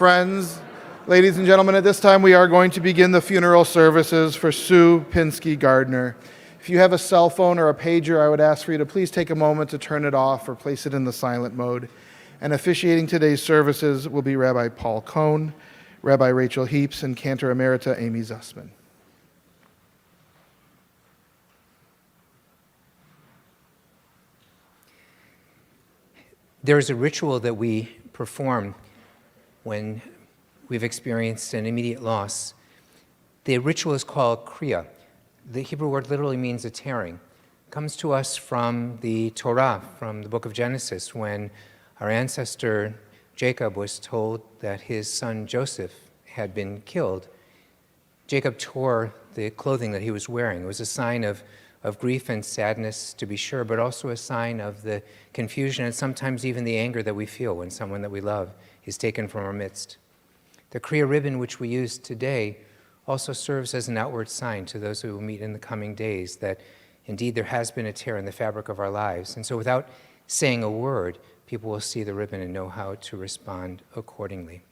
Friends, ladies and gentlemen, at this time we are going to begin the funeral services for Sue Pinsky-Gardner. If you have a cell phone or a pager, I would ask for you to please take a moment to turn it off or place it in the silent mode. And officiating today's services will be Rabbi Paul Cohn, Rabbi Rachel Heaps, and Cantor Emerita Amy Zussman. There is a ritual that we perform when we've experienced an immediate loss. The ritual is called kriya. The Hebrew word literally means a tearing. It comes to us from the Torah, from the book of Genesis, when our ancestor Jacob was told that his son Joseph had been killed. Jacob tore the clothing that he was wearing. It was a sign of grief and sadness, to be sure, but also a sign of the confusion and sometimes even the anger that we feel when someone that we love is taken from our midst. The Kriya ribbon, which we use today, also serves as an outward sign to those who will meet in the coming days that indeed there has been a tear in the fabric of our lives. And so without saying a word, people will see the ribbon and know how to respond accordingly.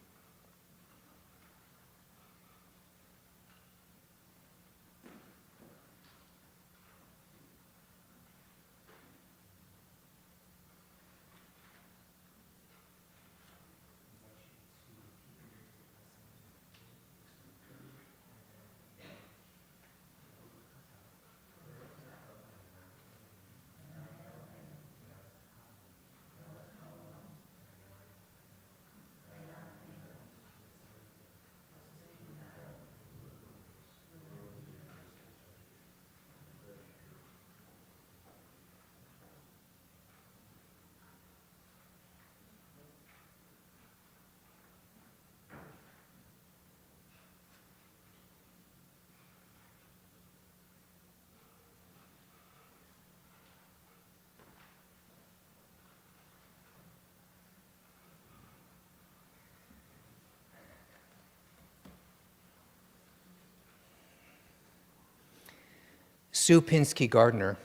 Sue Pinsky-Gardner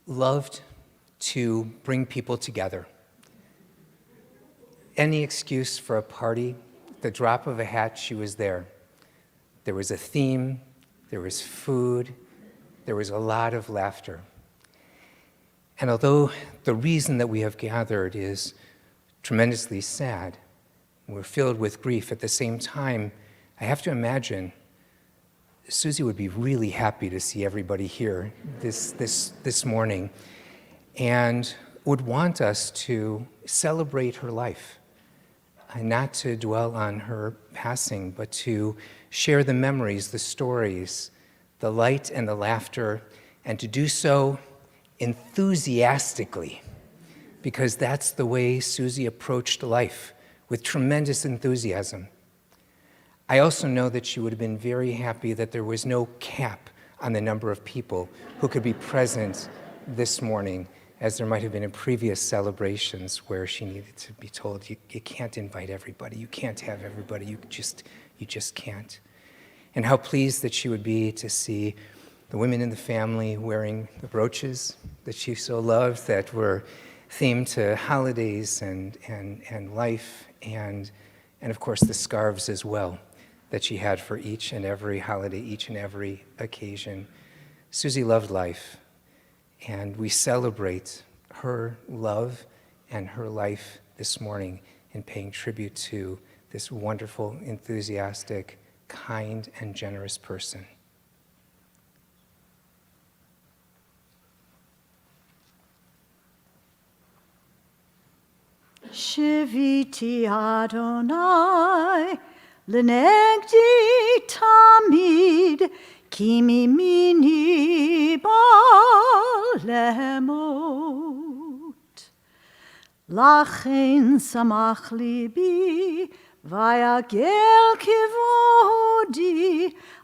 loved to bring people together. Any excuse for a party, the drop of a hat, she was there. There was a theme, there was food, there was a lot of laughter. And although the reason that we have gathered is tremendously sad, we're filled with grief, at the same time, I have to imagine Susie would be really happy to see everybody here this morning and would want us to celebrate her life and not to dwell on her passing, but to share the memories, the stories, the light and the laughter, and to do so enthusiastically, because that's the way Susie approached life, with tremendous enthusiasm. I also know that she would have been very happy that there was no cap on the number of people who could be present this morning, as there might have been in previous celebrations where she needed to be told, you can't invite everybody, you can't have everybody, you just can't. And how pleased that she would be to see the women in the family wearing the brooches that she so loved, that were themed to holidays and life, and of course the scarves as well, that she had for each and every holiday, each and every occasion. Susie loved life, and we celebrate her love and her life this morning in paying tribute to this wonderful, enthusiastic, kind, and generous person. Shiviti Adonai L'negdi tamid ki mimini balemot. Lachen samach libi vayagel kivodi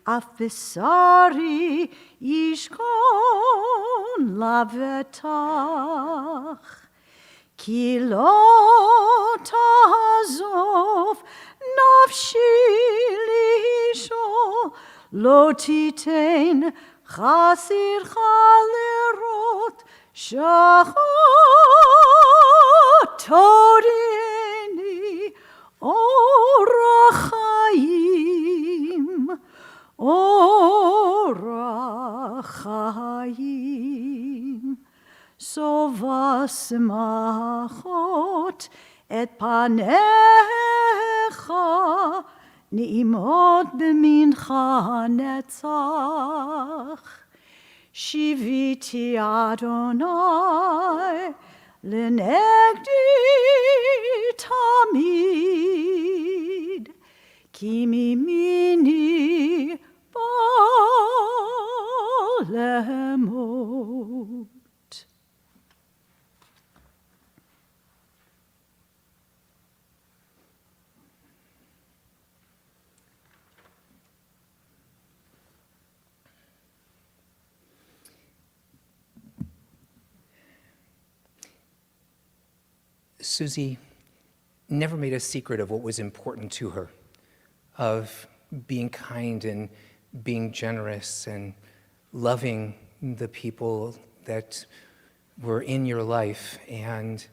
afisari yishkon lavetach. Ki lo tazov nafshi lisho lo titein chasir chalerot shachot todini אורח חיים, אורח חיים, שובע שמחות את פניך, נעימות במנחה נצח. שיביתי אדוני לנגדי תמיד, כי מימיני בא למות. Susie never made a secret of what was important to her, of being kind and being generous and loving the people that were in your life and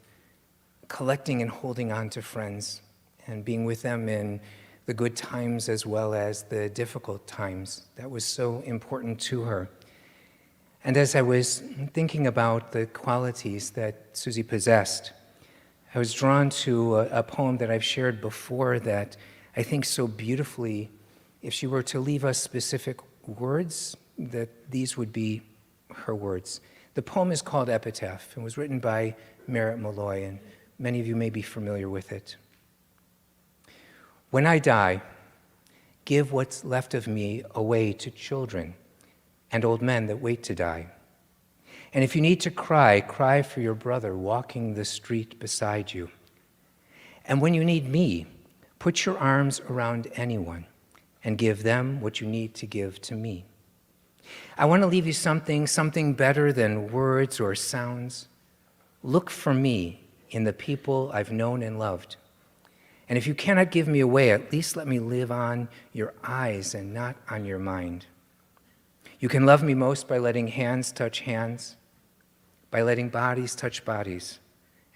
collecting and holding on to friends and being with them in the good times as well as the difficult times. That was so important to her. And as I was thinking about the qualities that Susie possessed, I was drawn to a poem that I've shared before that I think so beautifully, if she were to leave us specific words, that these would be her words. The poem is called Epitaph and was written by Merritt Malloy, and many of you may be familiar with it. When I die, give what's left of me away to children and old men that wait to die. And if you need to cry, cry for your brother walking the street beside you. And when you need me, put your arms around anyone and give them what you need to give to me. I want to leave you something better than words or sounds. Look for me in the people I've known and loved. And if you cannot give me away, at least let me live on your eyes and not on your mind. You can love me most by letting hands touch hands, by letting bodies touch bodies,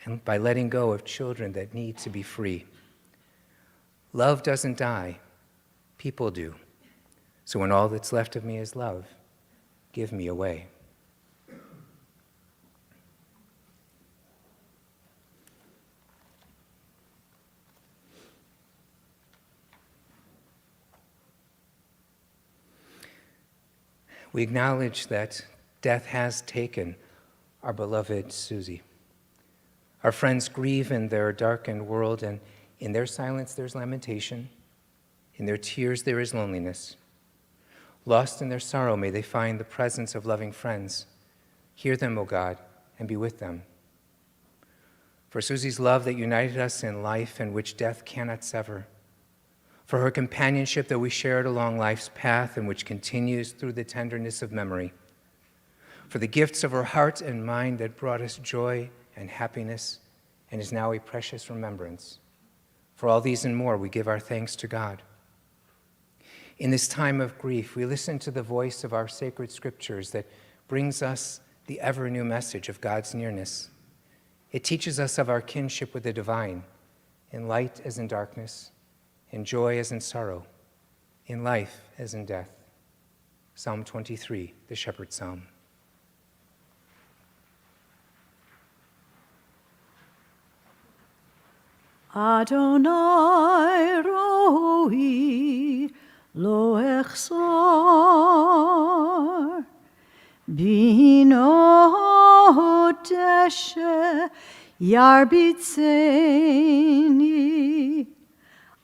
and by letting go of children that need to be free. Love doesn't die, people do. So when all that's left of me is love, give me away. We acknowledge that death has taken our beloved Susie. Our friends grieve in their darkened world, and in their silence there's lamentation. In their tears there is loneliness. Lost in their sorrow, may they find the presence of loving friends. Hear them, O God, and be with them. For Susie's love that united us in life and which death cannot sever. For her companionship that we shared along life's path and which continues through the tenderness of memory. For the gifts of her heart and mind that brought us joy and happiness and is now a precious remembrance. For all these and more, we give our thanks to God. In this time of grief, we listen to the voice of our sacred scriptures that brings us the ever-new message of God's nearness. It teaches us of our kinship with the divine, in light as in darkness, in joy as in sorrow, in life as in death. Psalm 23, the Shepherd's Psalm. Adonai roi lo echsor, bino deshe yarbitzeni,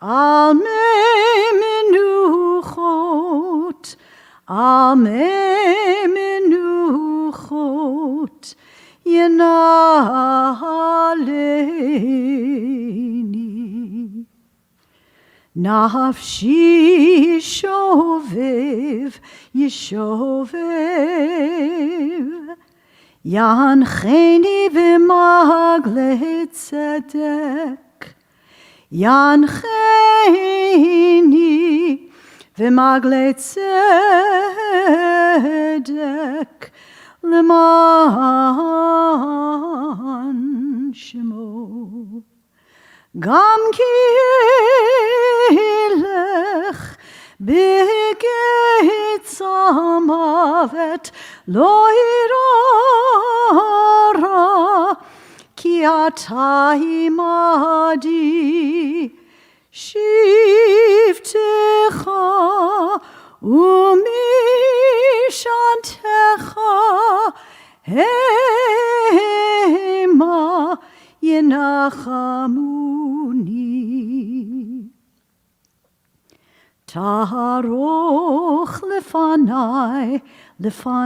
al me menuchot, al me menuchot, ינעלני. נפשי ישובב, ישובב, ינחני במעגלי צדק, ינחני במעגלי צדק, למען שמו. Gam ki elech beget samavet lo irara ki ata imadi shivtecha umishantecha hema yenachamuni. Taharoch lefanai, lefanai,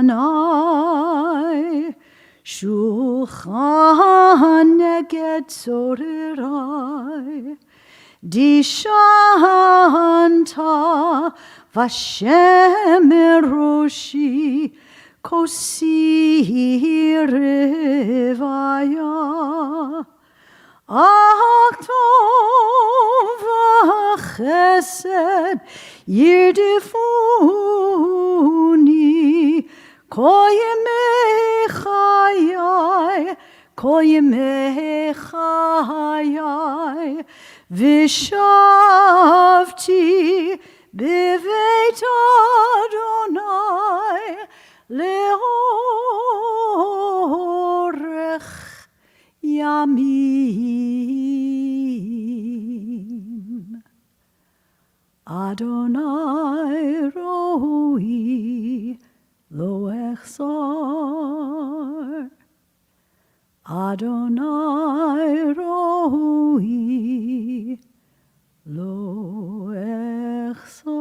shulchan neged zorerai, dishanta vashem eroshi, kosi revaya. Achtov chesed yirtifuni koyemei chayai vishavti beveit Adonai leorech Yamim. Adonai roi lo echsar. Adonai roi lo echsar.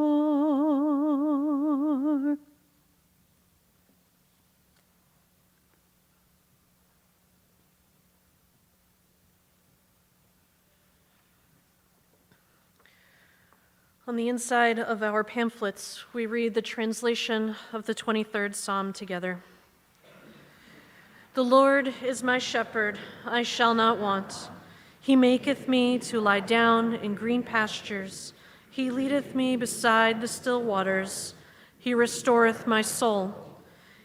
On the inside of our pamphlets, we read the translation of the 23rd Psalm together. The Lord is my shepherd, I shall not want. He maketh me to lie down in green pastures. He leadeth me beside the still waters. He restoreth my soul.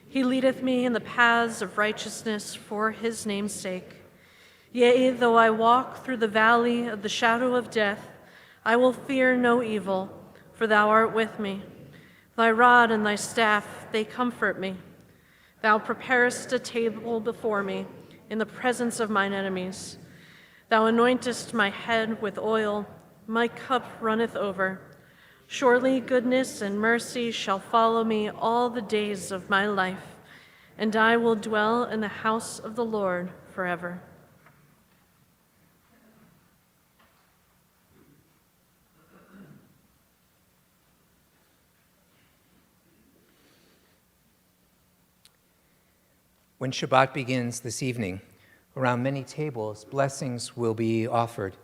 He leadeth me in the paths of righteousness for his name's sake. Yea, though I walk through the valley of the shadow of death, I will fear no evil, for thou art with me. Thy rod and thy staff, they comfort me. Thou preparest a table before me in the presence of mine enemies. Thou anointest my head with oil, my cup runneth over. Surely goodness and mercy shall follow me all the days of my life, and I will dwell in the house of the Lord forever. When Shabbat begins this evening, around many tables, blessings will be offered.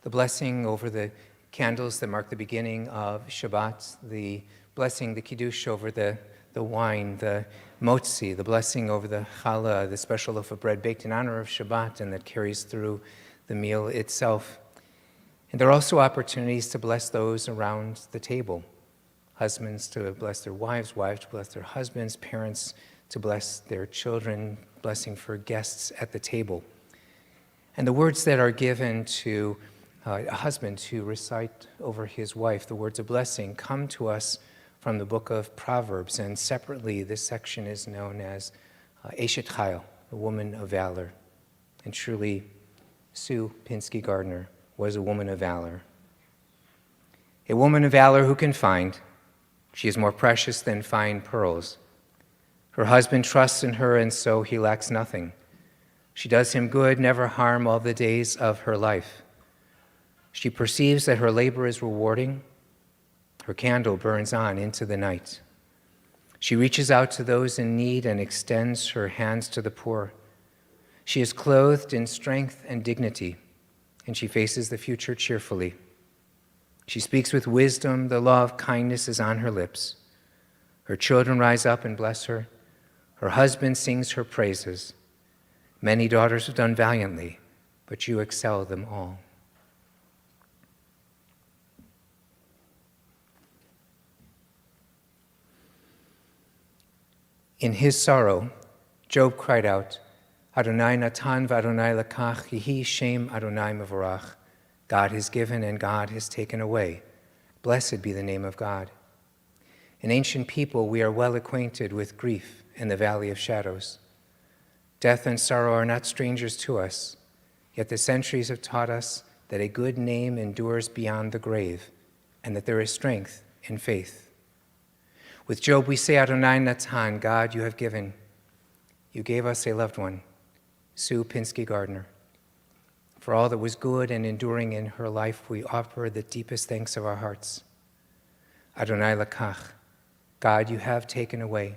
The blessing over the candles that mark the beginning of Shabbat, the blessing, the kiddush over the wine, the motzi, the blessing over the challah, the special loaf of bread baked in honor of Shabbat and that carries through the meal itself. And there are also opportunities to bless those around the table. Husbands to bless their wives, wives to bless their husbands, parents to bless their children, blessing for guests at the table. And the words that are given to a husband to recite over his wife, the words of blessing, come to us from the book of Proverbs, and separately this section is known as Eshet Chayil, the woman of valor. And truly, Sue Pinsky-Gardner was a woman of valor. A woman of valor who can find. She is more precious than fine pearls. Her husband trusts in her, and so he lacks nothing. She does him good, never harm all the days of her life. She perceives that her labor is rewarding. Her candle burns on into the night. She reaches out to those in need and extends her hands to the poor. She is clothed in strength and dignity, and she faces the future cheerfully. She speaks with wisdom. The law of kindness is on her lips. Her children rise up and bless her. Her husband sings her praises. Many daughters have done valiantly, but you excel them all. In his sorrow, Job cried out, Adonai natan v'Adonai lakach, yehi shem Adonai mevorach. God has given and God has taken away. Blessed be the name of God. An ancient people, we are well acquainted with grief in the valley of shadows. Death and sorrow are not strangers to us, yet the centuries have taught us that a good name endures beyond the grave, and that there is strength in faith. With Job we say, Adonai Natan, God, you have given. You gave us a loved one, Sue Pinsky-Gardner. For all that was good and enduring in her life, we offer the deepest thanks of our hearts. Adonai Lakach, God, you have taken away.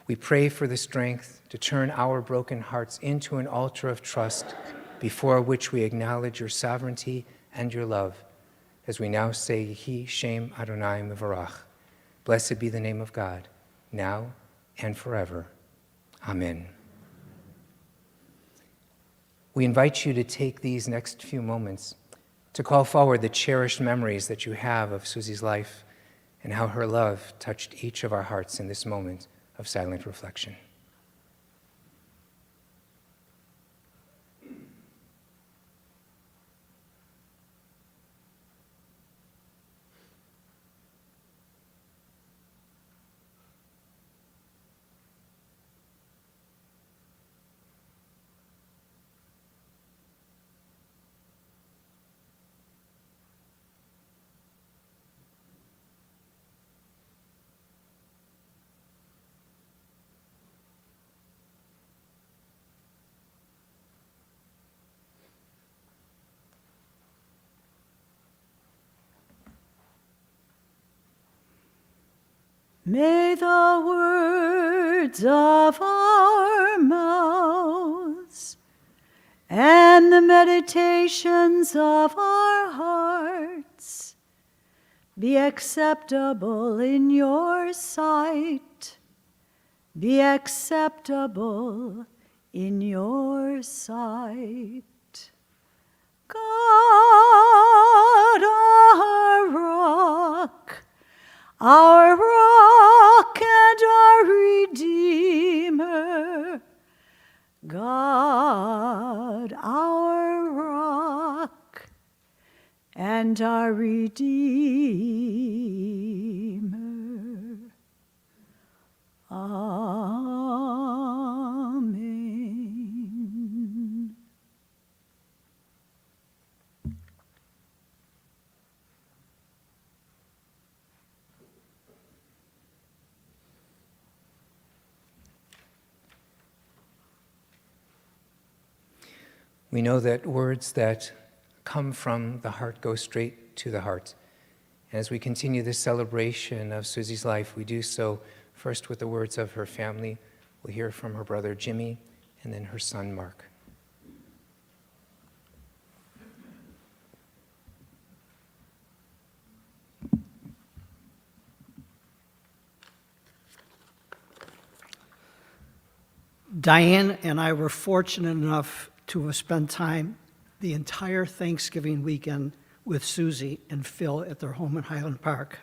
We pray for the strength to turn our broken hearts into an altar of trust before which we acknowledge your sovereignty and your love, as we now say, Yehi Shem Adonai Mevarach. Blessed be the name of God, now and forever. Amen. We invite you to take these next few moments to call forward the cherished memories that you have of Susie's life and how her love touched each of our hearts in this moment of silent reflection. May the words of our mouths and the meditations of our hearts be acceptable in your sight, be acceptable in your sight. God, our rock and our Redeemer, God, our rock and our Redeemer. Amen. We know that words that come from the heart go straight to the heart. And as we continue this celebration of Susie's life, we do so first with the words of her family. We'll hear from her brother Jimmy and then her son Mark. Diane and I were fortunate enough to have spent time the entire Thanksgiving weekend with Susie and Phil at their home in Highland Park.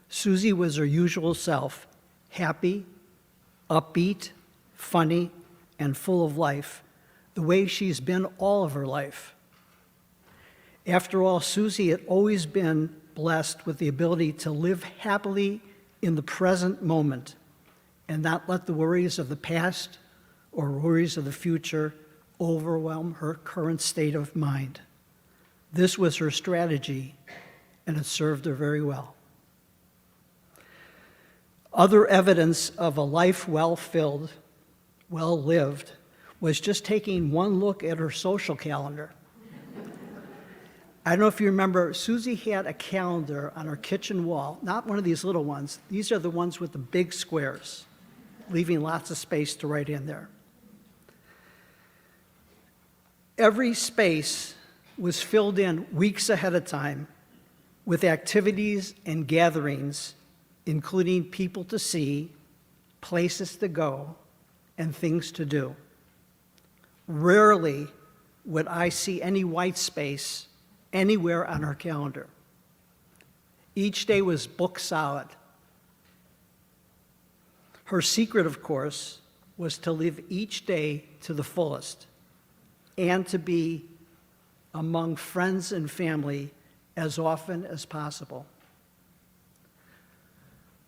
Susie was her usual self, happy, upbeat, funny, and full of life, the way she's been all of her life. After all, Susie had always been blessed with the ability to live happily in the present moment and not let the worries of the past or worries of the future overwhelm her current state of mind. This was her strategy, and it served her very well. Other evidence of a life well-filled, well-lived, was just taking one look at her social calendar. I don't know if you remember, Susie had a calendar on her kitchen wall, not one of these little ones. These are the ones with the big squares, leaving lots of space to write in there. Every space was filled in weeks ahead of time with activities and gatherings, including people to see, places to go, and things to do. Rarely would I see any white space anywhere on her calendar. Each day was booked solid. Her secret, of course, was to live each day to the fullest and to be among friends and family as often as possible.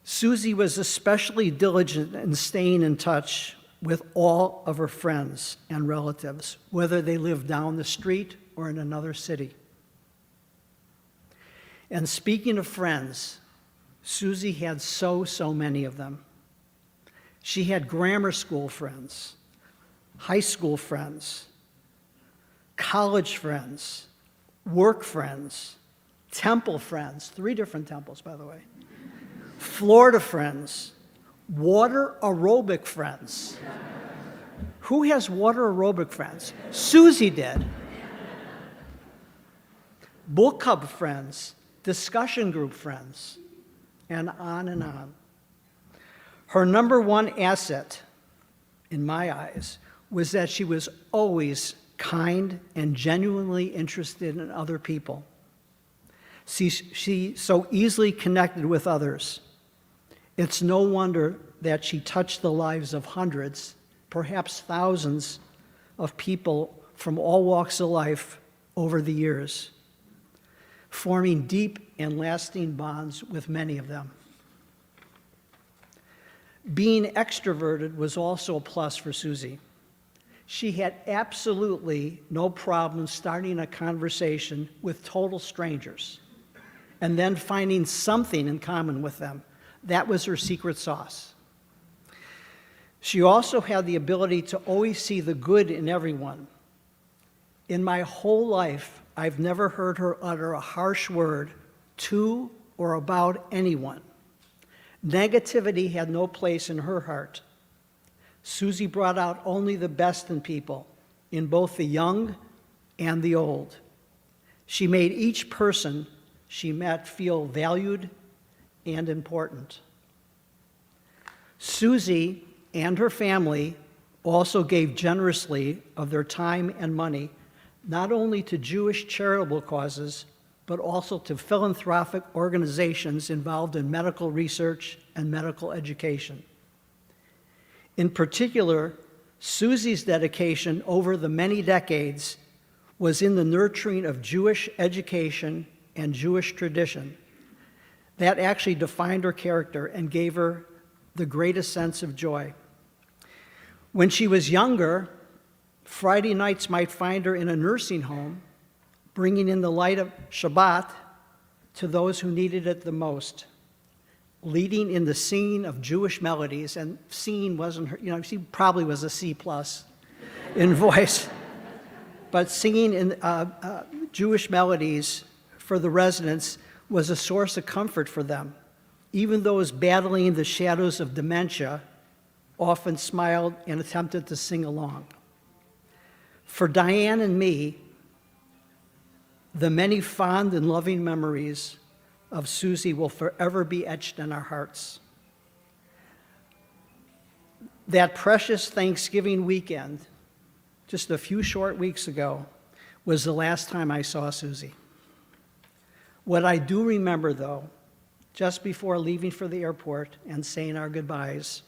Susie was especially diligent in staying in touch with all of her friends and relatives, whether they lived down the street or in another city. And speaking of friends, Susie had so many of them. She had grammar school friends, high school friends, college friends, work friends, temple friends, 3 different temples, by the way, Florida friends, water aerobic friends. Who has water aerobic friends? Susie did. Book club friends, discussion group friends, and on and on. Her number one asset, in my eyes, was that she was always kind and genuinely interested in other people. She so easily connected with others. It's no wonder that she touched the lives of hundreds, perhaps thousands, of people from all walks of life over the years, forming deep and lasting bonds with many of them. Being extroverted was also a plus for Susie. She had absolutely no problem starting a conversation with total strangers and then finding something in common with them. That was her secret sauce. She also had the ability to always see the good in everyone. In my whole life, I've never heard her utter a harsh word to or about anyone. Negativity had no place in her heart. Susie brought out only the best in people, in both the young and the old. She made each person she met feel valued and important. Susie and her family also gave generously of their time and money, not only to Jewish charitable causes, but also to philanthropic organizations involved in medical research and medical education. In particular, Susie's dedication over the many decades was in the nurturing of Jewish education and Jewish tradition. That actually defined her character and gave her the greatest sense of joy. When she was younger, Friday nights might find her in a nursing home, bringing in the light of Shabbat to those who needed it the most, leading in the singing of Jewish melodies, and singing wasn't her, she probably was a C+ in voice, but singing in Jewish melodies for the residents was a source of comfort for them. Even those battling the shadows of dementia often smiled and attempted to sing along. For Diane and me, the many fond and loving memories of Susie will forever be etched in our hearts. That precious Thanksgiving weekend, just a few short weeks ago, was the last time I saw Susie. What I do remember, though, just before leaving for the airport and saying our goodbyes,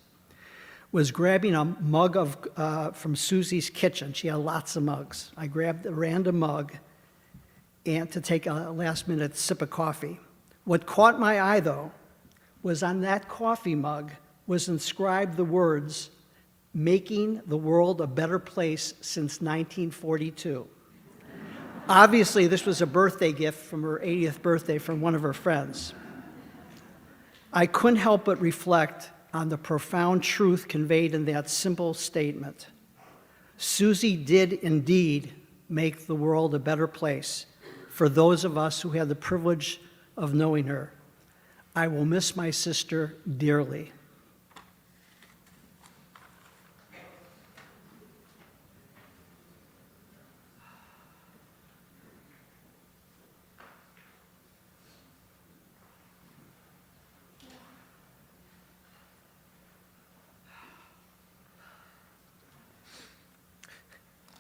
was grabbing a mug from Susie's kitchen. She had lots of mugs. I grabbed a random mug and to take a last-minute sip of coffee. What caught my eye, though, was on that coffee mug was inscribed the words, "Making the world a better place since 1942." Obviously, this was a birthday gift from her 80th birthday from one of her friends. I couldn't help but reflect on the profound truth conveyed in that simple statement. Susie did indeed make the world a better place for those of us who had the privilege of knowing her. I will miss my sister dearly.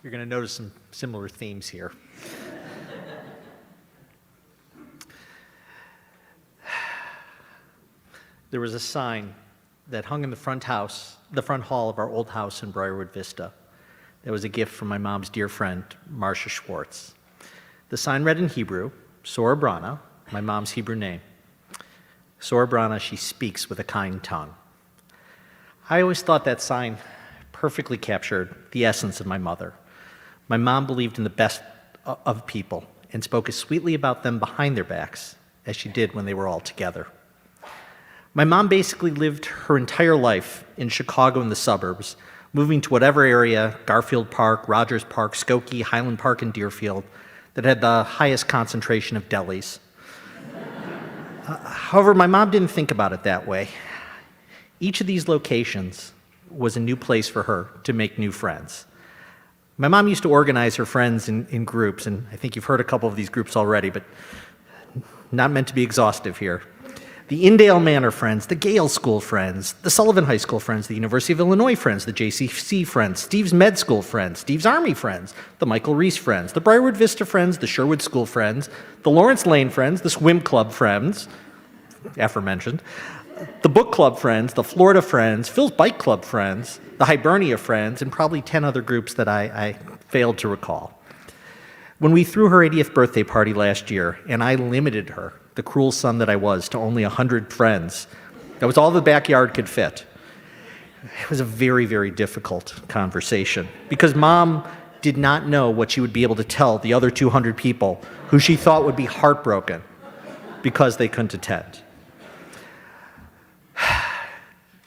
You're going to notice some similar themes here. There was a sign that hung in the front hall of our old house in Briarwood Vista. That was a gift from my mom's dear friend, Marcia Schwartz. The sign read in Hebrew, Sora Brana, my mom's Hebrew name. Sora Brana, she speaks with a kind tongue. I always thought that sign perfectly captured the essence of my mother. My mom believed in the best of people and spoke as sweetly about them behind their backs as she did when they were all together. My mom basically lived her entire life in Chicago and the suburbs, moving to whatever area, Garfield Park, Rogers Park, Skokie, Highland Park, and Deerfield, that had the highest concentration of delis. However, my mom didn't think about it that way. Each of these locations was a new place for her to make new friends. My mom used to organize her friends in groups, and I think you've heard a couple of these groups already, but not meant to be exhaustive here. The Indale Manor friends, the Gale School friends, the Sullivan High School friends, the University of Illinois friends, the JCC friends, Steve's Med School friends, Steve's Army friends, the Michael Reese friends, the Briarwood Vista friends, the Sherwood School friends, the Lawrence Lane friends, the Swim Club friends, aforementioned, the Book Club friends, the Florida friends, Phil's Bike Club friends, the Hibernia friends, and probably 10 other groups that I failed to recall. When we threw her 80th birthday party last year, and I limited her, the cruel son that I was, to only 100 friends, that was all the backyard could fit. It was a very, very difficult conversation because Mom did not know what she would be able to tell the other 200 people who she thought would be heartbroken because they couldn't attend.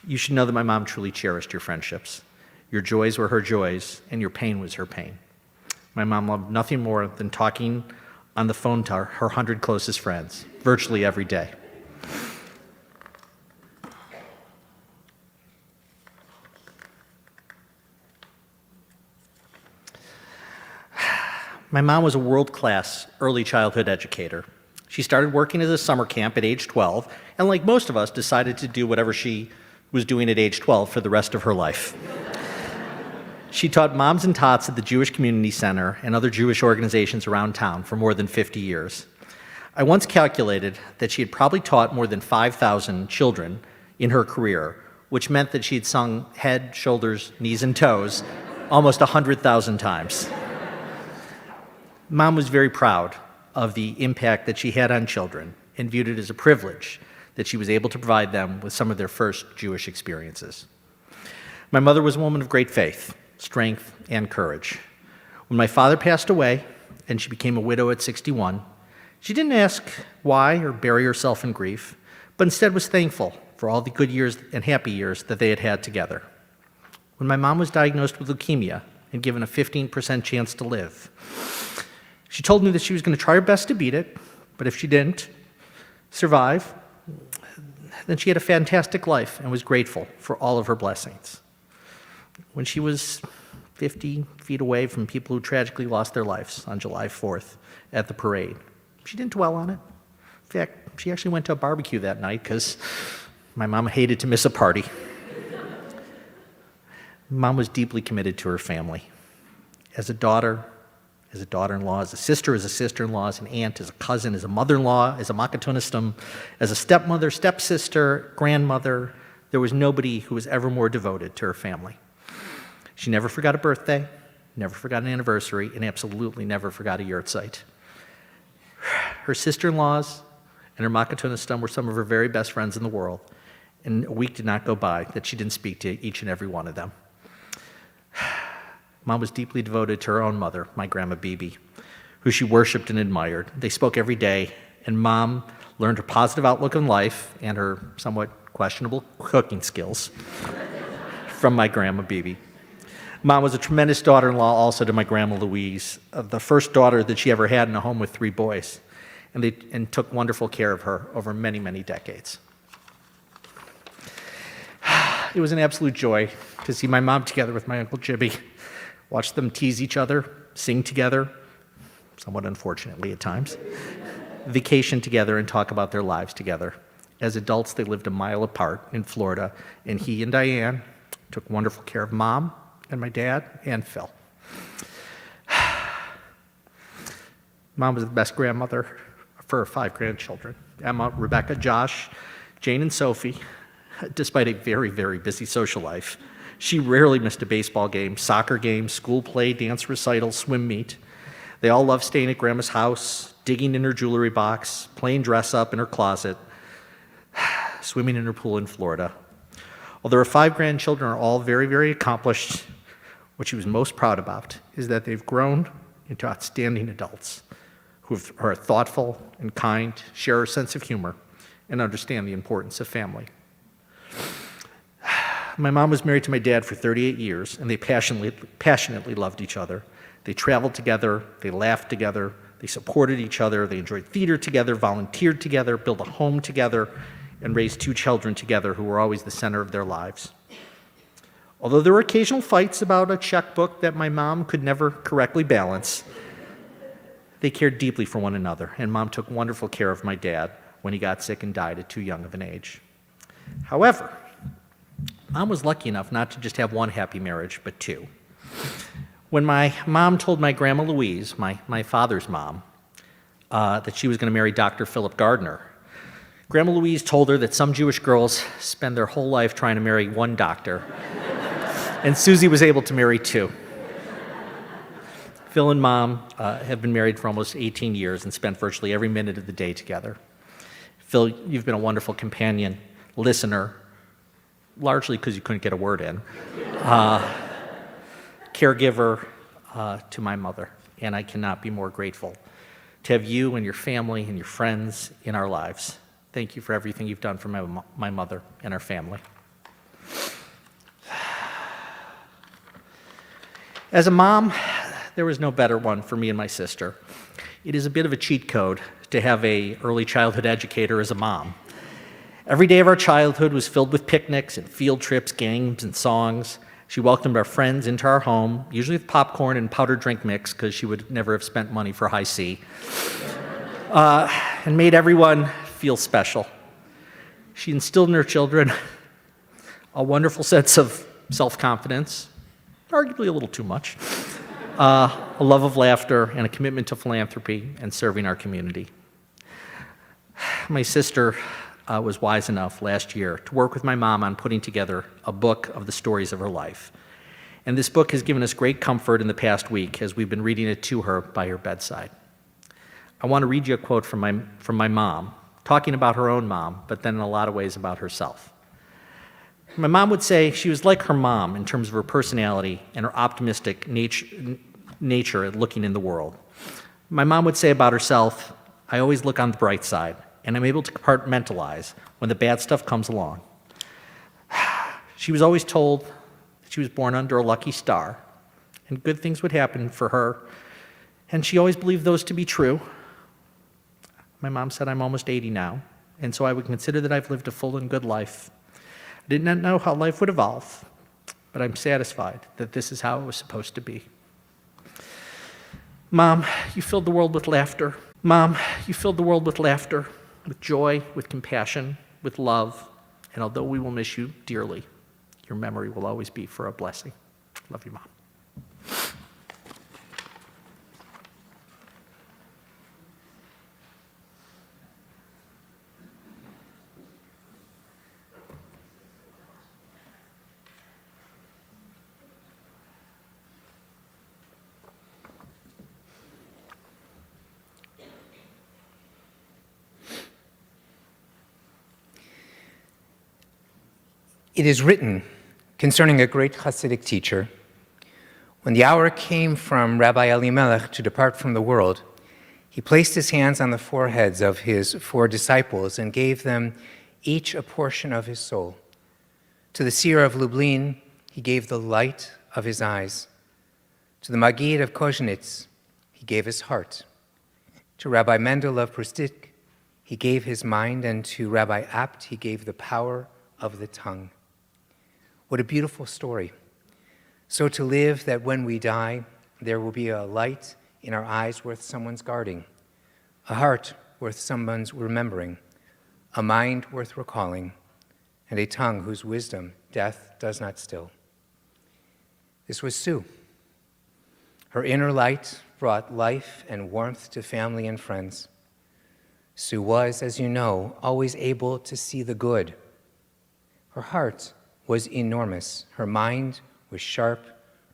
You should know that my mom truly cherished your friendships. Your joys were her joys, and your pain was her pain. My mom loved nothing more than talking on the phone to her 100 closest friends, virtually every day. My mom was a world-class early childhood educator. She started working as a summer camp at age 12, and like most of us, decided to do whatever she was doing at age 12 for the rest of her life. She taught moms and tots at the Jewish Community Center and other Jewish organizations around town for more than 50 years. I once calculated that she had probably taught more than 5,000 children in her career, which meant that she had sung head, shoulders, knees, and toes almost 100,000 times. Mom was very proud of the impact that she had on children and viewed it as a privilege that she was able to provide them with some of their first Jewish experiences. My mother was a woman of great faith, strength, and courage. When my father passed away and she became a widow at 61, she didn't ask why or bury herself in grief, but instead was thankful for all the good years and happy years that they had had together. When my mom was diagnosed with leukemia and given a 15% chance to live, she told me that she was going to try her best to beat it, but if she didn't survive, then she had a fantastic life and was grateful for all of her blessings. When she was 50 feet away from people who tragically lost their lives on July 4th at the parade, she didn't dwell on it. In fact, she actually went to a barbecue that night because my mom hated to miss a party. Mom was deeply committed to her family. As a daughter, as a daughter-in-law, as a sister-in-law, as an aunt, as a cousin, as a mother-in-law, as a makatonistum, as a stepmother, stepsister, grandmother, there was nobody who was ever more devoted to her family. She never forgot a birthday, never forgot an anniversary, and absolutely never forgot a yahrzeit. Her sister-in-laws and her makatonistum were some of her very best friends in the world, and a week did not go by that she didn't speak to each and every one of them. Mom was deeply devoted to her own mother, my Grandma Bibi, who she worshiped and admired. They spoke every day, and Mom learned her positive outlook on life and her somewhat questionable cooking skills from my Grandma Bibi. Mom was a tremendous daughter-in-law also to my Grandma Louise, the first daughter that she ever had in a home with 3 boys, and took wonderful care of her over many, many decades. It was an absolute joy to see my mom together with my Uncle Jibby, watch them tease each other, sing together, somewhat unfortunately at times, vacation together, and talk about their lives together. As adults, they lived a mile apart in Florida, and he and Diane took wonderful care of Mom and my dad and Phil. Mom was the best grandmother for her 5 grandchildren: Emma, Rebecca, Josh, Jane, and Sophie. Despite a very, very busy social life, she rarely missed a baseball game, soccer game, school play, dance recital, swim meet. They all love staying at Grandma's house, digging in her jewelry box, playing dress up in her closet, swimming in her pool in Florida. Although her 5 grandchildren are all very, very accomplished, what she was most proud about is that they've grown into outstanding adults who are thoughtful and kind, share a sense of humor, and understand the importance of family. My mom was married to my dad for 38 years, and they passionately loved each other. They traveled together, they laughed together, they supported each other, they enjoyed theater together, volunteered together, built a home together, and raised 2 children together who were always the center of their lives. Although there were occasional fights about a checkbook that my mom could never correctly balance, they cared deeply for one another, and Mom took wonderful care of my dad when he got sick and died at too young of an age. However, Mom was lucky enough not to just have one happy marriage, but 2. When my mom told my Grandma Louise, my father's mom, that she was going to marry Dr. Philip Gardner, Grandma Louise told her that some Jewish girls spend their whole life trying to marry one doctor, and Susie was able to marry 2. Phil and Mom have been married for almost 18 years and spent virtually every minute of the day together. Phil, you've been a wonderful companion, listener, largely because you couldn't get a word in, caregiver to my mother, and I cannot be more grateful to have you and your family and your friends in our lives. Thank you for everything you've done for my mother and our family. As a mom, there was no better one for me and my sister. It is a bit of a cheat code to have an early childhood educator as a mom. Every day of our childhood was filled with picnics and field trips, games, and songs. She welcomed our friends into our home, usually with popcorn and powdered drink mix, because she would never have spent money for high C, and made everyone feel special. She instilled in her children a wonderful sense of self-confidence, arguably a little too much, a love of laughter, and a commitment to philanthropy and serving our community. My sister was wise enough last year to work with my mom on putting together a book of the stories of her life. And this book has given us great comfort in the past week as we've been reading it to her by her bedside. I want to read you a quote from my mom, talking about her own mom, but then in a lot of ways about herself. My mom would say she was like her mom in terms of her personality and her optimistic nature at looking in the world. My mom would say about herself, "I always look on the bright side, and I'm able to compartmentalize when the bad stuff comes along." She was always told that she was born under a lucky star, and good things would happen for her, and she always believed those to be true. My mom said I'm almost 80 now, and so I would consider that I've lived a full and good life. I did not know how life would evolve, but I'm satisfied that this is how it was supposed to be. Mom, you filled the world with laughter. Mom, you filled the world with laughter, with joy, with compassion, with love, and although we will miss you dearly, your memory will always be for a blessing. Love you, Mom. It is written concerning a great Hasidic teacher, when the hour came from Rabbi Elimelech to depart from the world, he placed his hands on the foreheads of his 4 disciples and gave them each a portion of his soul. To the seer of Lublin, he gave the light of his eyes. To the Maggid of Kozinitz, he gave his heart. To Rabbi Mendel of Prustik, he gave his mind, and to Rabbi Abt, he gave the power of the tongue. What a beautiful story. So to live that when we die, there will be a light in our eyes worth someone's guarding, a heart worth someone's remembering, a mind worth recalling, and a tongue whose wisdom death does not still. This was Sue. Her inner light brought life and warmth to family and friends. Sue was, as you know, always able to see the good. Her heart was enormous. Her mind was sharp.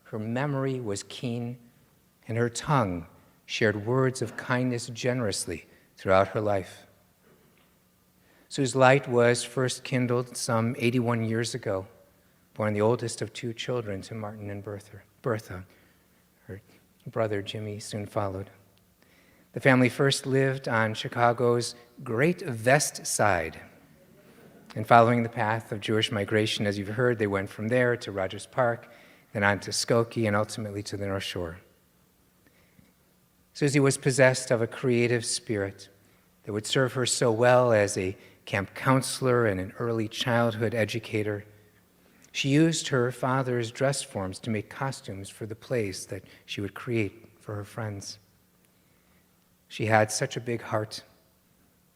Her memory was keen. And her tongue shared words of kindness generously throughout her life. Sue's light was first kindled some 81 years ago, born the oldest of two children to Martin and Bertha. Her brother Jimmy soon followed. The family first lived on Chicago's Great West Side. And following the path of Jewish migration, as you've heard, they went from there to Rogers Park, then on to Skokie, and ultimately to the North Shore. Susie was possessed of a creative spirit that would serve her so well as a camp counselor and an early childhood educator. She used her father's dress forms to make costumes for the plays that she would create for her friends. She had such a big heart.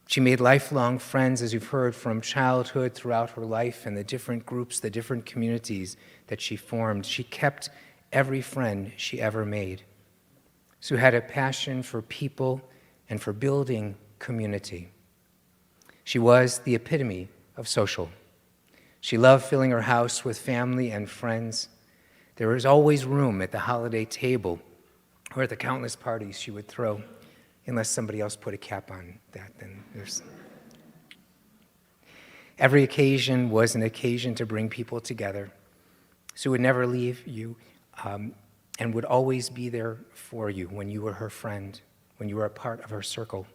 She made lifelong friends, as you've heard, from childhood throughout her life and the different groups, the different communities that she formed. She kept every friend she ever made. Sue had a passion for people and for building community. She was the epitome of social. She loved filling her house with family and friends. There was always room at the holiday table or at the countless parties she would throw. Unless somebody else put a cap on that, then there's... Every occasion was an occasion to bring people together. Sue would never leave you and would always be there for you when you were her friend, when you were a part of her circle.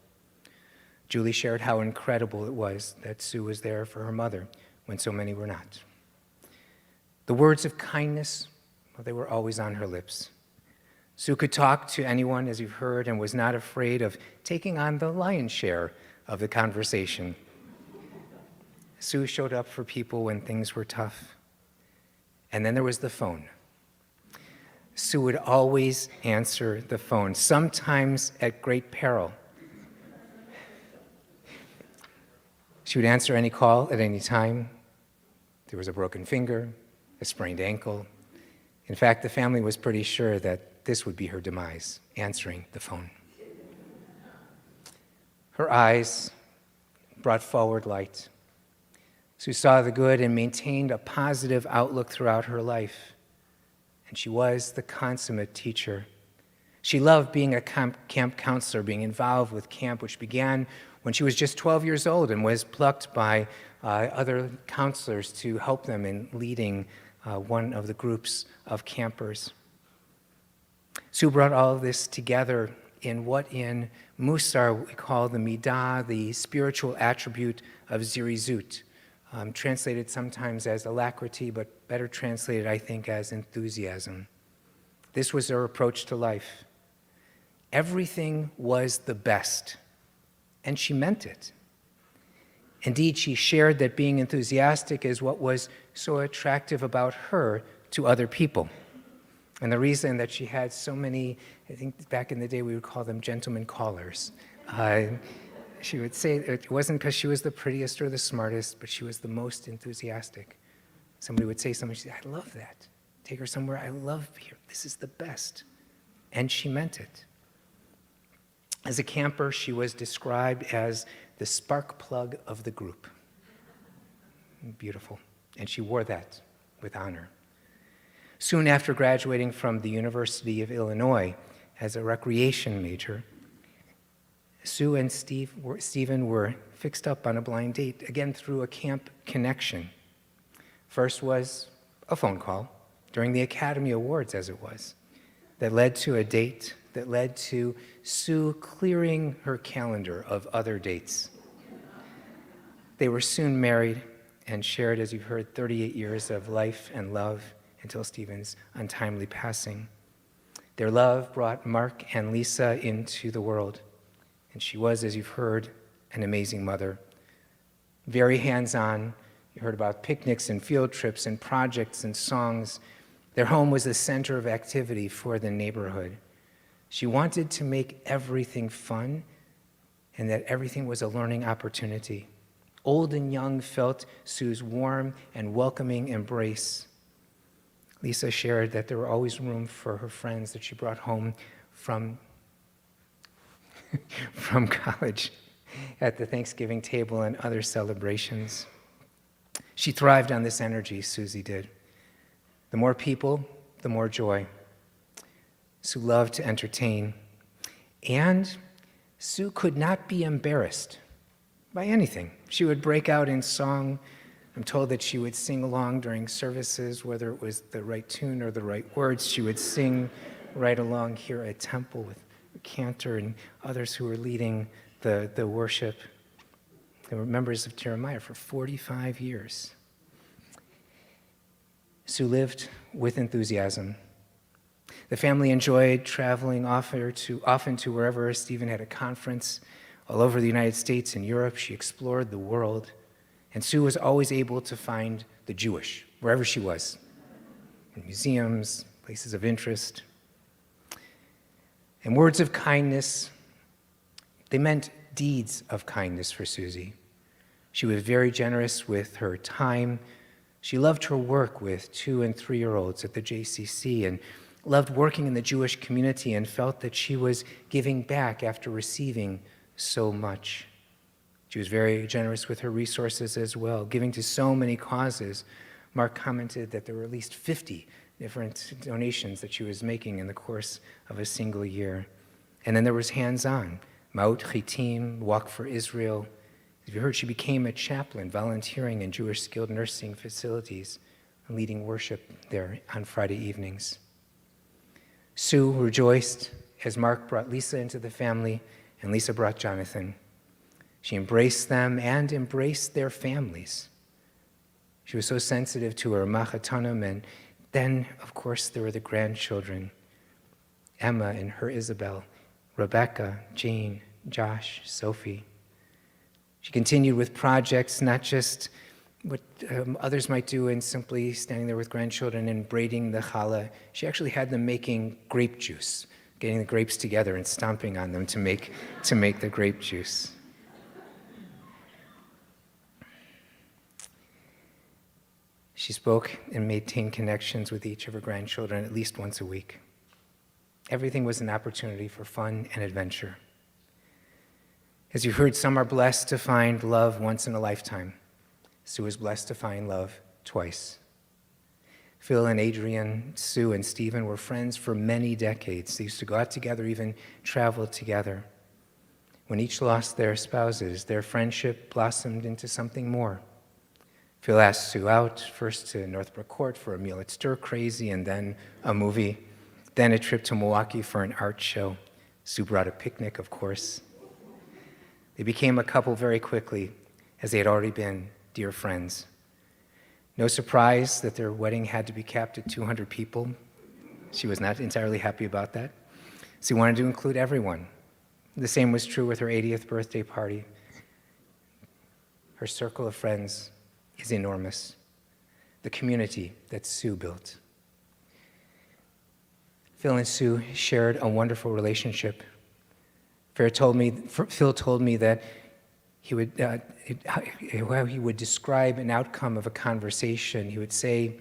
Julie shared how incredible it was that Sue was there for her mother when so many were not. The words of kindness, well, they were always on her lips. Sue could talk to anyone, as you've heard, and was not afraid of taking on the lion's share of the conversation. Sue showed up for people when things were tough. And then there was the phone. Sue would always answer the phone, sometimes at great peril. She would answer any call at any time. There was a broken finger, a sprained ankle. In fact, the family was pretty sure that this would be her demise, answering the phone. Her eyes brought forward light. Sue saw the good and maintained a positive outlook throughout her life. And she was the consummate teacher. She loved being a camp counselor, being involved with camp, which began when she was just 12 years old and was plucked by other counselors to help them in leading one of the groups of campers. Sue brought all of this together in what in Musar we call the midah, the spiritual attribute of zirizut, translated sometimes as alacrity, but better translated, I think, as enthusiasm. This was her approach to life. Everything was the best, and she meant it. Indeed, she shared that being enthusiastic is what was so attractive about her to other people. And the reason that she had so many, I think back in the day we would call them gentlemen callers. She would say it wasn't because she was the prettiest or the smartest, but she was the most enthusiastic. Somebody would say something, she'd say, I love that. Take her somewhere, I love here. This is the best. And she meant it. As a camper, she was described as the spark plug of the group. Beautiful. And she wore that with honor. Soon after graduating from the University of Illinois as a recreation major, Sue and Stephen were fixed up on a blind date, again through a camp connection. First was a phone call during the Academy Awards, as it was, that led to a date that led to Sue clearing her calendar of other dates. They were soon married and shared, as you've heard, 38 years of life and love until Stephen's untimely passing. Their love brought Mark and Lisa into the world, and she was, as you've heard, an amazing mother. Very hands-on. You heard about picnics and field trips and projects and songs. Their home was the center of activity for the neighborhood. She wanted to make everything fun and that everything was a learning opportunity. Old and young felt Sue's warm and welcoming embrace. Lisa shared that there were always room for her friends that she brought home from college at the Thanksgiving table and other celebrations. She thrived on this energy, Susie did. The more people, the more joy. Sue loved to entertain. And Sue could not be embarrassed by anything. She would break out in song. I'm told that she would sing along during services, whether it was the right tune or the right words. She would sing right along here at Temple with a cantor and others who were leading the worship. They were members of Jeremiah for 45 years. Sue lived with enthusiasm. The family enjoyed traveling often to wherever Stephen had a conference. All over the United States and Europe, she explored the world. And Sue was always able to find the Jewish, wherever she was, in museums, places of interest. And words of kindness, they meant deeds of kindness for Susie. She was very generous with her time. She loved her work with 2- and 3-year-olds at the JCC and loved working in the Jewish community and felt that she was giving back after receiving so much. She was very generous with her resources as well, giving to so many causes. Mark commented that there were at least 50 different donations that she was making in the course of a single year. And then there was hands-on, Maut Chitim, Walk for Israel. As you heard, she became a chaplain, volunteering in Jewish skilled nursing facilities, and leading worship there on Friday evenings. Sue rejoiced as Mark brought Lisa into the family, and Lisa brought Jonathan. She embraced them and embraced their families. She was so sensitive to her Machatonim, and then, of course, there were the grandchildren, Emma and her Isabel, Rebecca, Jane, Josh, Sophie. She continued with projects, not just what others might do in simply standing there with grandchildren and braiding the challah. She actually had them making grape juice, getting the grapes together and stomping on them to make the grape juice. She spoke and maintained connections with each of her grandchildren at least once a week. Everything was an opportunity for fun and adventure. As you heard, some are blessed to find love once in a lifetime. Sue was blessed to find love twice. Phil and Adrian, Sue and Stephen were friends for many decades. They used to go out together, even travel together. When each lost their spouses, their friendship blossomed into something more. Phil asked Sue out, first to Northbrook Court for a meal at Stir Crazy, and then a movie, then a trip to Milwaukee for an art show. Sue brought a picnic, of course. They became a couple very quickly, as they had already been dear friends. No surprise that their wedding had to be capped at 200 people. She was not entirely happy about that. She wanted to include everyone. The same was true with her 80th birthday party. Her circle of friends is enormous. The community that Sue built. Phil and Sue shared a wonderful relationship. Phil told me that how he would describe an outcome of a conversation. He would say,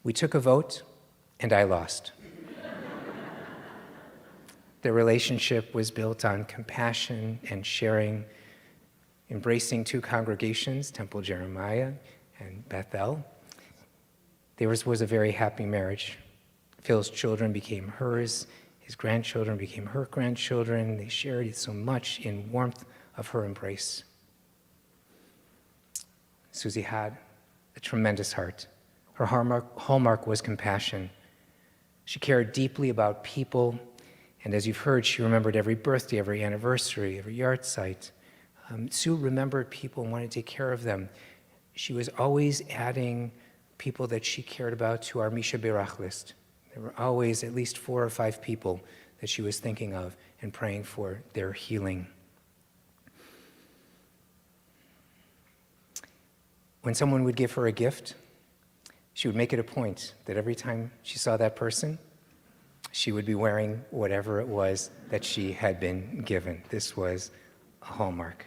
"We took a vote, and I lost." Their relationship was built on compassion and sharing, embracing two congregations, Temple Jeremiah and Bethel. Theirs was a very happy marriage. Phil's children became hers. His grandchildren became her grandchildren. They shared so much in warmth of her embrace. Susie had a tremendous heart. Her hallmark was compassion. She cared deeply about people, and as you've heard, she remembered every birthday, every anniversary, every yard site. Sue remembered people and wanted to take care of them. She was always adding people that she cared about to our Misha Berach list. There were always at least 4 or 5 people that she was thinking of and praying for their healing. When someone would give her a gift, she would make it a point that every time she saw that person, she would be wearing whatever it was that she had been given. This was a hallmark.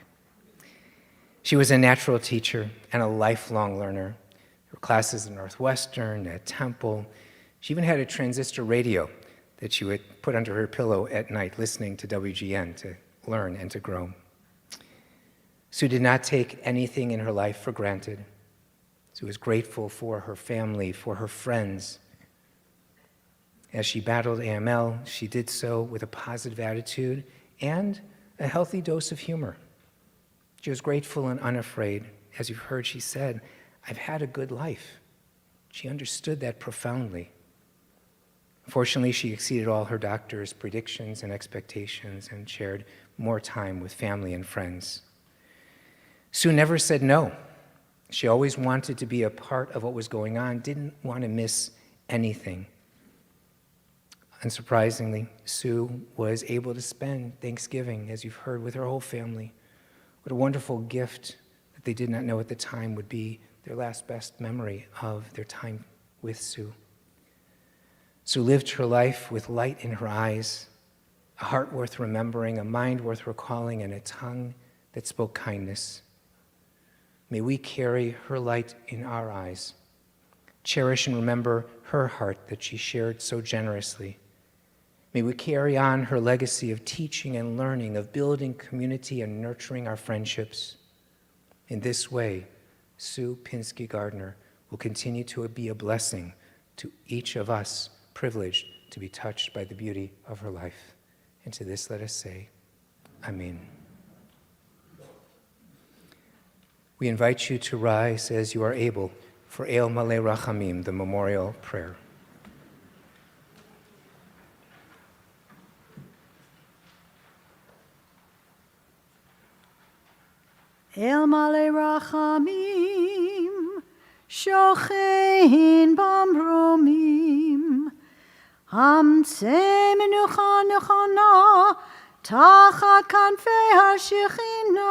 She was a natural teacher and a lifelong learner. There were classes at Northwestern, at Temple. She even had a transistor radio that she would put under her pillow at night, listening to WGN to learn and to grow. Sue did not take anything in her life for granted. Sue was grateful for her family, for her friends. As she battled AML, she did so with a positive attitude and a healthy dose of humor. She was grateful and unafraid. As you've heard, she said, "I've had a good life." She understood that profoundly. Fortunately, she exceeded all her doctor's predictions and expectations and shared more time with family and friends. Sue never said no. She always wanted to be a part of what was going on, didn't want to miss anything. Unsurprisingly, Sue was able to spend Thanksgiving, as you've heard, with her whole family. What a wonderful gift that they did not know at the time would be their last best memory of their time with Sue. Sue lived her life with light in her eyes, a heart worth remembering, a mind worth recalling, and a tongue that spoke kindness. May we carry her light in our eyes, cherish and remember her heart that she shared so generously. May we carry on her legacy of teaching and learning, of building community and nurturing our friendships. In this way, Sue Pinsky-Gardner will continue to be a blessing to each of us privileged to be touched by the beauty of her life. And to this let us say, Amen. We invite you to rise as you are able for El Malei Rachamim, the memorial prayer. El Malei Rachamim, Shochein Bamromim, Hamtzei Menucha Nechana, Tachat Kanfei HaShechina,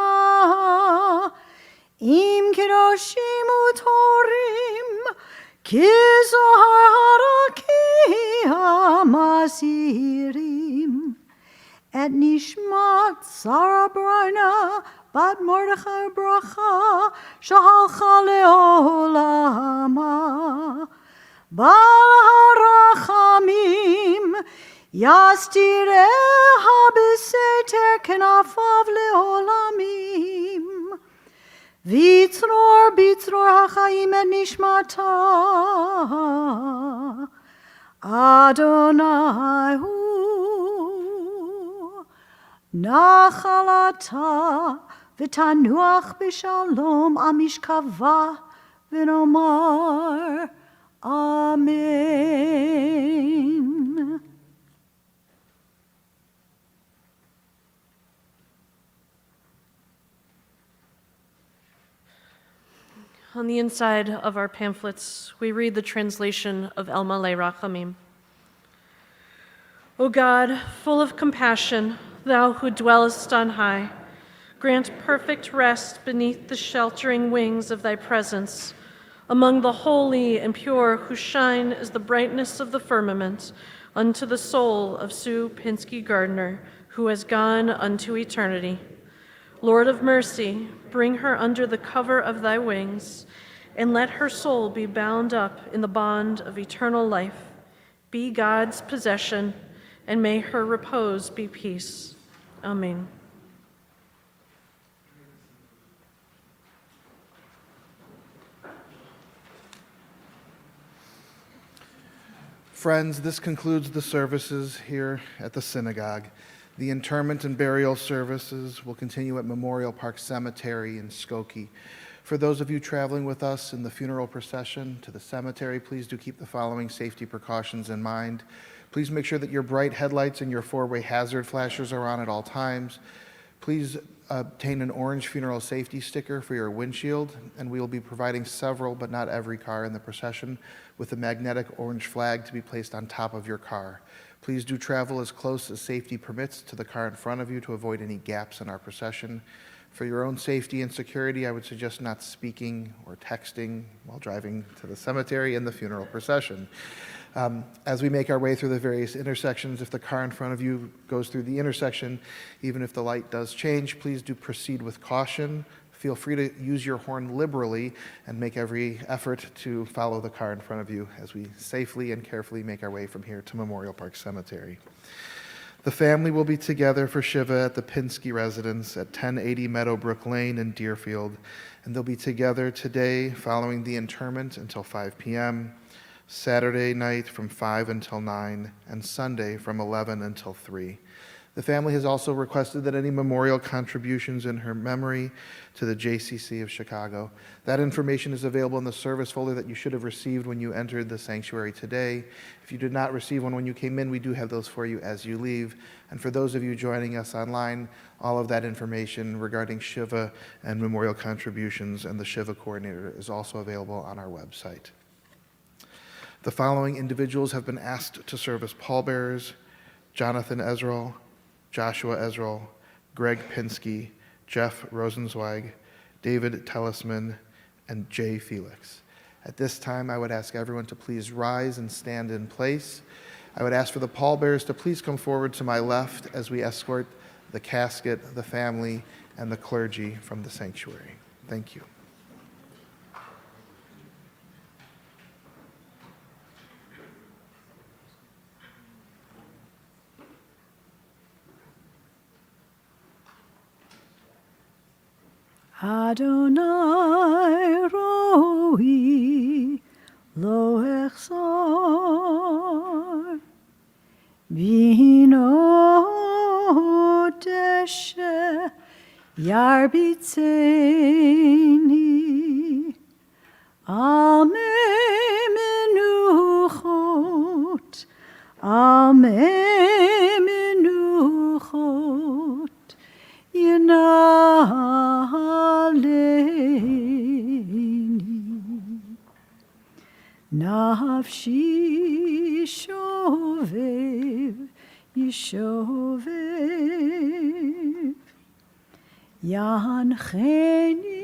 Im Kedoshim Utorim, Kizohar Haraki HaMasirim, Et Nishmat Sarah Brina, Bat Mordechai Bracha, Shahalcha Leolama, Bal HaRachamim, Yastireha B'Seter Kenafav Leolamim, Vitzror HaChaim Et Nishmata, Adonai Hu, Nachalata, V'tanuach b'shalom amishkava v'nomar Amen. On the inside of our pamphlets, we read the translation of El Malei Rachamim. O God, full of compassion, thou who dwellest on high, grant perfect rest beneath the sheltering wings of thy presence, among the holy and pure who shine as the brightness of the firmament, unto the soul of Sue Pinsky-Gardner, who has gone unto eternity. Lord of mercy, bring her under the cover of thy wings, and let her soul be bound up in the bond of eternal life. Be God's possession, and may her repose be peace. Amen. Friends, this concludes the services here at the synagogue. The interment and burial services will continue at Memorial Park Cemetery in Skokie. For those of you traveling with us in the funeral procession to the cemetery, please do keep the following safety precautions in mind. Please make sure that your bright headlights and your four-way hazard flashers are on at all times. Please obtain an orange funeral safety sticker for your windshield, and we will be providing several, but not every car in the procession, with a magnetic orange flag to be placed on top of your car. Please do travel as close as safety permits to the car in front of you to avoid any gaps in our procession. For your own safety and security, I would suggest not speaking or texting while driving to the cemetery and the funeral procession. As we make our way through the various intersections, if the car in front of you goes through the intersection, even if the light does change, please do proceed with caution. Feel free to use your horn liberally and make every effort to follow the car in front of you as we safely and carefully make our way from here to Memorial Park Cemetery. The family will be together for Shiva at the Pinsky residence at 1080 Meadowbrook Lane in Deerfield, and they'll be together today following the interment until 5 p.m., Saturday night from 5 until 9, and Sunday from 11 until 3. The family has also requested that any memorial contributions in her memory to the JCC of Chicago. That information is available in the service folder that you should have received when you entered the sanctuary today. If you did not receive one when you came in, we do have those for you as you leave. And for those of you joining us online, all of that information regarding Shiva and memorial contributions and the Shiva coordinator is also available on our website. The following individuals have been asked to serve as pallbearers: Jonathan Ezrall, Joshua Ezrall, Greg Pinsky, Jeff Rosenzweig, David Tellisman, and Jay Felix. At this time, I would ask everyone to please rise and stand in place. I would ask for the pallbearers to please come forward to my left as we escort the casket, the family, and the clergy from the sanctuary. Thank you. Adonai roi lo echzor bino deshe yarbitzeni al menuchot Nafshi shovev, yishovev, yancheni